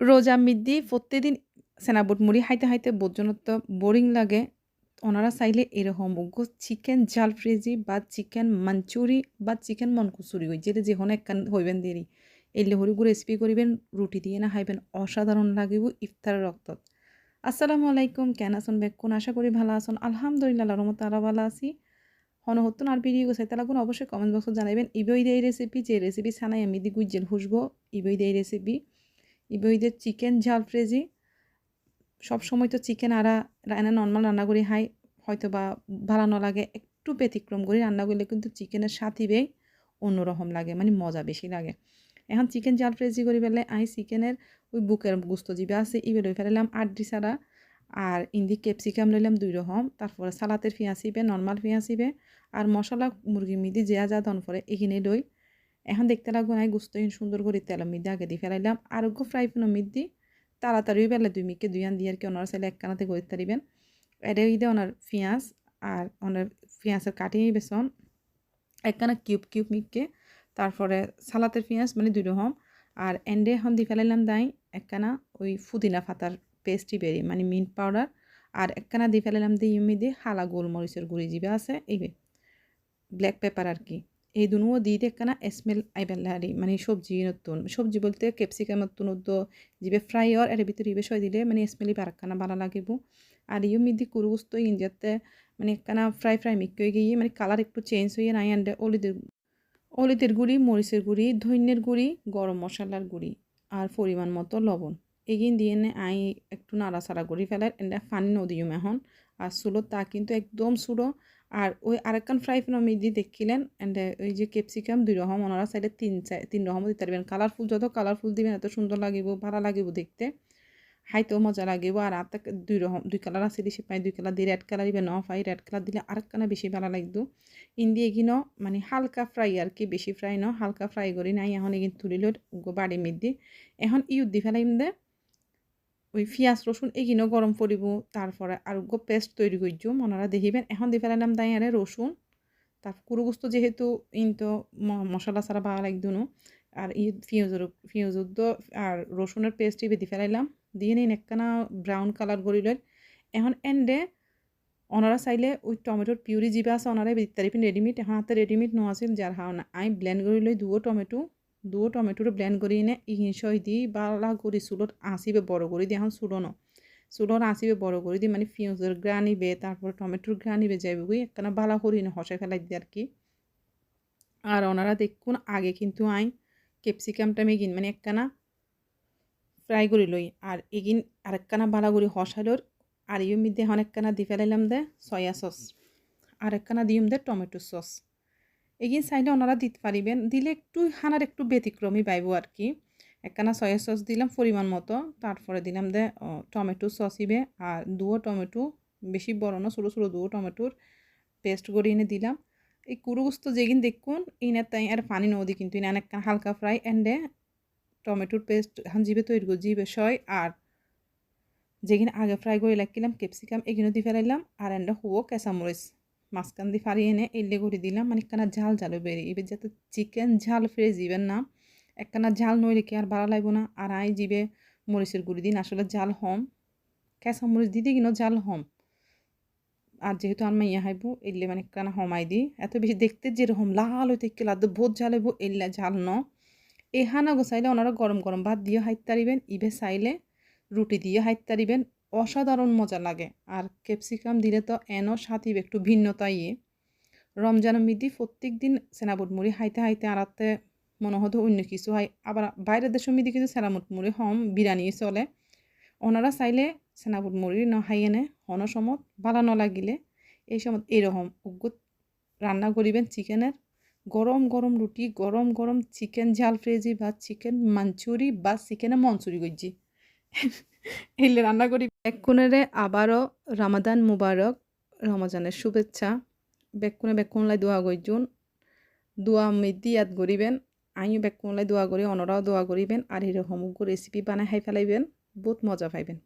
রোজা মিদ্দি প্রত্যেকদিন সেনাবুট মুড়ি হাইতে বোধজনত বোরিং লাগে। ওনারা চাইলে এরকম উগ্র চিকেন জাল ফ্রেজি বা চিকেন মাঞ্চুরি বা চিকেন মনকুচুরি ওই যেটা যেখানে একখান হইবেন দেরি এলে হরিগু রেসিপি করিবেন রুটি দিয়ে না খাইবেন অসাধারণ লাগিব ইফতারের রক্তত। আসসালামু আলাইকুম, কেন আছেন বেকুন? আশা করি ভালো আছেন। আলহামদুলিল্লাহ রহমত আল্লাহ ভালো আছি। হনহত্তন আর ভিডিও গোছাইতে লাগুন অবশ্যই কমেন্ট বক্সে জানাবেন। ইবই এই রেসিপি যে রেসিপি ছানাই আমি দি গুইজেল হুসবো ইবই এই রেসিপি ইবইদের চিকেন ঝাল ফ্রেজি। সবসময় তো চিকেন আরা রান্না নর্মাল রান্না করি হাই হয়তো বা ভালো না লাগে, একটু ব্যতিক্রম করে রান্না করলে কিন্তু চিকেনের সাথিবেই অন্যরকম লাগে, মানে মজা বেশি লাগে। এখন চিকেন জাল ফ্রেজি করি পেলে আই চিকেনের ওই বুকের গুস্ত জিবে আছে ইবে লই ফেলাইলাম আড্ডি ছাড়া, আর ইন্দি ক্যাপসিকাম লইলাম 2 রকম, তারপরে সালাতের পেঁয়াজ ইবে নর্মাল পেঁয়াজ ইবে আর মশলা মুরগির মিদি যা দন পরে এখানে লই। এখন দেখতে লাগবো আই গুস্তহীন সুন্দর করে তেলের মিদ্দি আগে দিয়ে ফেলাইলাম আর ফ্রাই প্যানের মিদ্দি তাড়াতাড়ি বেলা 2 মিনিটকে 2 আন দিয়ে আর কি ওনারা চাইলে একখানাতে করে তারিবেন। এটা ঈদে ওনার পেঁয়াজ আর ওনার পেঁয়াজের কাটিয়ে বেসন একখানা কিউব মিটকে, তারপরে সালাতের পেঁয়াজ মানে 2 রকম, আর এন্ডে এখন দিয়ে ফেলাইলাম দাই একখানা ওই পুদিনা পাতার পেস্টি বেরি মানে মিন্ট পাউডার, আর একখানা দিয়ে ফেলাইলাম দিয়ে ইউমি হালা গোলমরিচের গুঁড়ি জিবে আছে এইবে ব্ল্যাক পেপার আর কি। এই দুনুও দিয়ে একখানা স্মেল আইবেলারি মানে সবজি নতুন সবজি বলতে ক্যাপসিকাম নতুন জিবে ফ্রাই আর এর ভিতরে ইবে সয় দিলে মানে স্মেলি পারাক্কানা ভালো লাগিব। আর ইউ মিদি কুরুগুস্ত ইন্ডিয়াতে মানে একখানা ফ্রাই মিক হয়ে গিয়ে মানে কালার একটু চেঞ্জ হয়ে নাই আন্ডে অলিদের গুঁড়ি, মরিচের গুঁড়ি, ধইন্যের গুঁড়ি, গরম মশলার গুঁড়ি আর পরিমাণ মতো লবণ এগিন দিয়ে নে আই একটু নাড়াচাড়া করি ফেলার এন্ডা ফানি নদিউম এখন। আর চুলো তা কিন্তু একদম চুলো। আর ওই আরেকখান ফ্রাই প্যানের মধ্যে দেখিলেন এন্ড ওই যে ক্যাপসিকাম 2 রকম ওনারা সাইডে 3 রকম দিতে পারবেন। কালারফুল যত কালারফুল দিবেন এত সুন্দর লাগিব ভালো লাগিব দেখতে, খাইতেও মজা লাগিব। আর 2 রকম 2 কালার আছে দিছি পাই 2 কালার দিয়ে রেড কালার দিবেন ন পাই রেড কালার দিলে আরেকখানা বেশি ভালো লাগতো। ইন্দি এগিনো মানে হালকা ফ্রাই আর কি, বেশি ফ্রাই ন হালকা ফ্রাই করি নাই এখন এগিন তুলিল বাড়ি মধ্যে। এখন ইউদ দি ফেলাইম দে ওই পিঁয়াজ রসুন এগিনো গরম করিব, তারপরে আর পেস্ট তৈরি করছুম ওনারা দেখিবেন। এখন দিয়ে ফেলাইলাম তাই আরে রসুন, তারপর কুরুগুস্ত যেহেতু ইনতো মশলা ছাড়া ভালো লাগতো না। আর পিঁয়াজের আর রসুনের পেস্ট বেদি ফেলাইলাম দিয়ে নিন একখানা ব্রাউন কালার করি লই। এখন এন্ডে ওনারা চাইলে ওই টমেটোর পিউরি জিবা আছে ওনারা বেদি তারিফিন রেডিমেড, এখন হাতে রেডিমেড ন আছিল যার হাওনা আই ব্লেন্ড করে লই দুও টমেটোরে ব্লেন্ড করি এনে ইহিংসই দি বালা করে চুলত আঁচিবে বড় করে দিয়ে এখন চুলনো চুলর আঁচিবে বড় করে দিই মানে পিঁয়াজের গ্রান নিবে তারপর টমেটোর গ্রান নিবে যাইবে বুঝি একখানা বালা করি না হসে ফেলাই দিয়ে আর কি। আর ওনারা দেখুন আগে কিন্তু আই ক্যাপসিকামটা মেগিন মানে একখানা ফ্রাই করি লই আর এগিন আরেকখানা বালা করে হসালোর। আর ইউর মধ্যে এখন একখানা দি ফেলাইলাম দে সয়া সস আর একখানা দিম দে টমেটো সস। এগিয়ে চাইলে ওনারা দিতে পারিবেন, দিলে একটু হানার একটু ব্যতিক্রমী পাইব আর কি। একখানা সয়া সস দিলাম পরিমাণ মতো, তারপরে দিলাম দে টমেটো সস ইবে আর 2 টমেটো বেশি বড় না ছোটো 2 টমেটোর পেস্ট করে এনে দিলাম। এই কুরুগুস্ত যেগিন দেখুন ইনে তাই আর পানি নদী কিন্তু ইনে অনেকখান হালকা ফ্রাই এন্ডে টমেটোর পেস্ট এখন জিবে তৈরি করি জিবে সয় আর যেগিন আগে ফ্রাই করে রাখিলাম ক্যাপসিকাম এগিনো দিয়ে ফেলাইলাম আর এন্ডে হুবো কেঁচামরিচ মাঝখান দিয়ে ফাড়ি এনে এলে করে দিলাম মানে একখানা ঝাল বেরিয়ে এবার যাতে চিকেন ঝাল ফ্রেশ দিবেন না একখানা ঝাল নই রেখে আর ভালো লাগবো না। আর আই জিবে মরিচের গুঁড়ি দিন আসলে ঝাল হম কেঁচামরিচ দিতে কিনো ঝাল হম, আর যেহেতু আর মাইয়া হাইব এলে মানে একখানা হমাই দি এত বেশি দেখতে যেরকম লাল হইতে লাদ বহুত ঝাল হইব এলে ঝাল ন। এহানা গোছাইলে ওনারা গরম গরম ভাত দিয়ে হাইতে পারিবেন, ইবে চাইলে রুটি দিয়ে হাইতে পারিবেন, অসাধারণ মজা লাগে। আর ক্যাপসিকাম দিলে তো এনও সাথে একটু ভিন্নতাই রমজানের মিদি প্রত্যেক দিন সেনাবুট মুড়ি হাইতে আড়াতে মনে হতো অন্য কিছু হয়। আবার বাইরের দেশের মিদি কিন্তু সেনাবুট মুড়ি হম বিরিয়ানি চলে, ওনারা চাইলে সেনাবুট মুড়ি ন হাই এনে হন সমত ভালো ন লাগিলে এই সময় এরকম উগ্গুত রান্না করিবেন চিকেনের গরম গরম রুটি গরম গরম চিকেন ঝাল ফ্রেজি বা চিকেন মাঞ্চুরি বা চিকেনের মঞ্চুরি গজ্জি এলে রান্না করি। বেক্ষণেরে আবারও রামাদান মুবারক, রমজানের শুভেচ্ছা। বেক্ষণলাই দোয়া করছুন, দোয়া মিদি ইয়াদ করিবেন, আমিও বেক্ষণলাই দোয়া করি ওনারাও দোয়া করিবেন আর এরকম রেসিপি বানাই খাই ফেলাইবেন বহুত মজা পাইবেন।